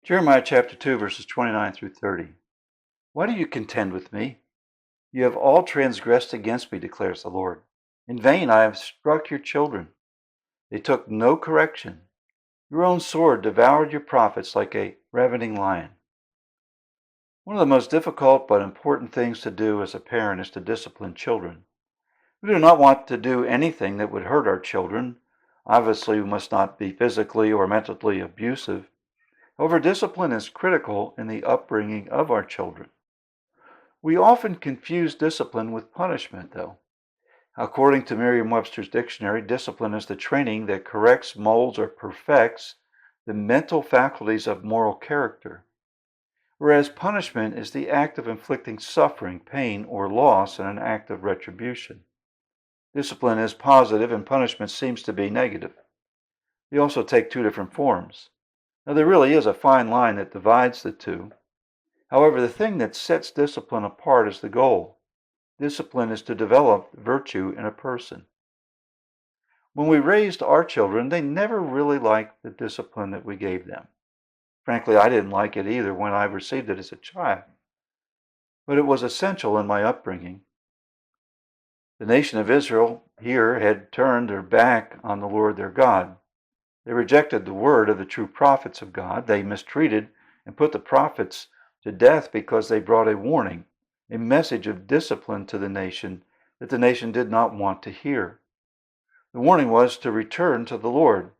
Jeremiah chapter 2, verses 29 through 30. Why do you contend with me? You have all transgressed against me, declares the Lord. In vain I have struck your children. They took no correction. Your own sword devoured your prophets like a ravening lion. One of the most difficult but important things to do as a parent is to discipline children. We do not want to do anything that would hurt our children. Obviously, we must not be physically or mentally abusive. However, discipline is critical in the upbringing of our children. We often confuse discipline with punishment, though. According to Merriam-Webster's dictionary, discipline is the training that corrects, molds, or perfects the mental faculties of moral character, whereas punishment is the act of inflicting suffering, pain, or loss in an act of retribution. Discipline is positive and punishment seems to be negative. They also take two different forms. Now, there really is a fine line that divides the two. However, the thing that sets discipline apart is the goal. Discipline is to develop virtue in a person. When we raised our children, they never really liked the discipline that we gave them. Frankly, I didn't like it either when I received it as a child. But it was essential in my upbringing. The nation of Israel here had turned their back on the Lord their God. They rejected the word of the true prophets of God. They mistreated and put the prophets to death because they brought a warning, a message of discipline to the nation that the nation did not want to hear. The warning was to return to the Lord,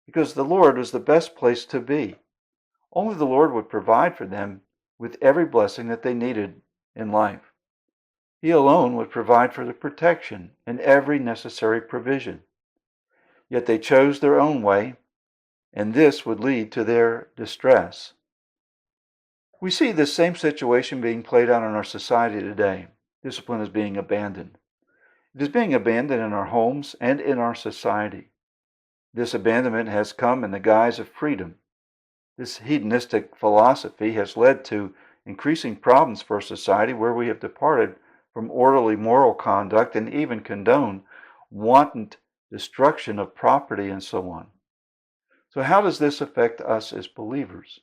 because the Lord was the best place to be. Only the Lord would provide for them with every blessing that they needed in life. He alone would provide for the protection and every necessary provision. Yet they chose their own way, and this would lead to their distress. We see this same situation being played out in our society today. Discipline is being abandoned. It is being abandoned in our homes and in our society. This abandonment has come in the guise of freedom. This hedonistic philosophy has led to increasing problems for society where we have departed from orderly moral conduct and even condone wanton destruction of property and so on. So how does this affect us as believers?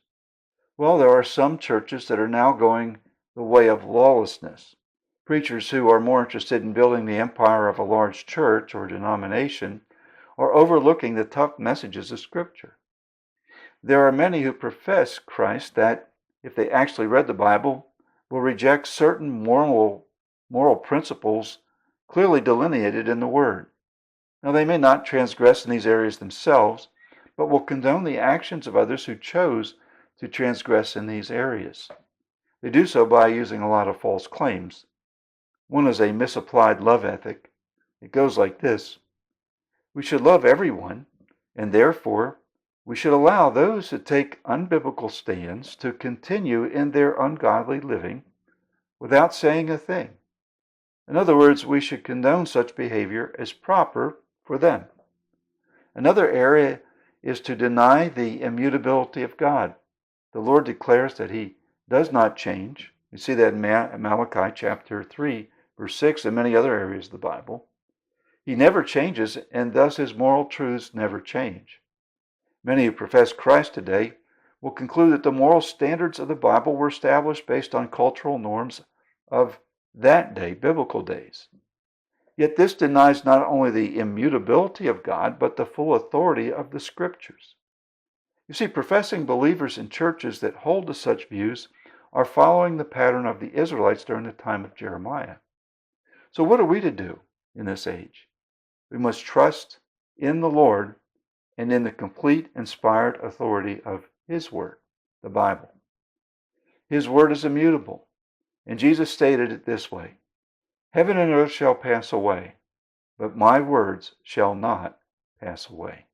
Well, there are some churches that are now going the way of lawlessness. Preachers who are more interested in building the empire of a large church or denomination are overlooking the tough messages of Scripture. There are many who profess Christ that, if they actually read the Bible, will reject certain moral principles clearly delineated in the Word. Now, they may not transgress in these areas themselves, but will condone the actions of others who chose to transgress in these areas. They do so by using a lot of false claims. One is a misapplied love ethic. It goes like this: we should love everyone, and therefore we should allow those who take unbiblical stands to continue in their ungodly living without saying a thing. In other words, we should condone such behavior as proper for them. Another area is to deny the immutability of God. The Lord declares that He does not change. You see that in Malachi chapter 3, verse 6, and many other areas of the Bible. He never changes, and thus His moral truths never change. Many who profess Christ today will conclude that the moral standards of the Bible were established based on cultural norms of that day, biblical days. Yet this denies not only the immutability of God, but the full authority of the Scriptures. You see, professing believers in churches that hold to such views are following the pattern of the Israelites during the time of Jeremiah. So what are we to do in this age? We must trust in the Lord and in the complete inspired authority of His Word, the Bible. His Word is immutable, and Jesus stated it this way: heaven and earth shall pass away, but my words shall not pass away.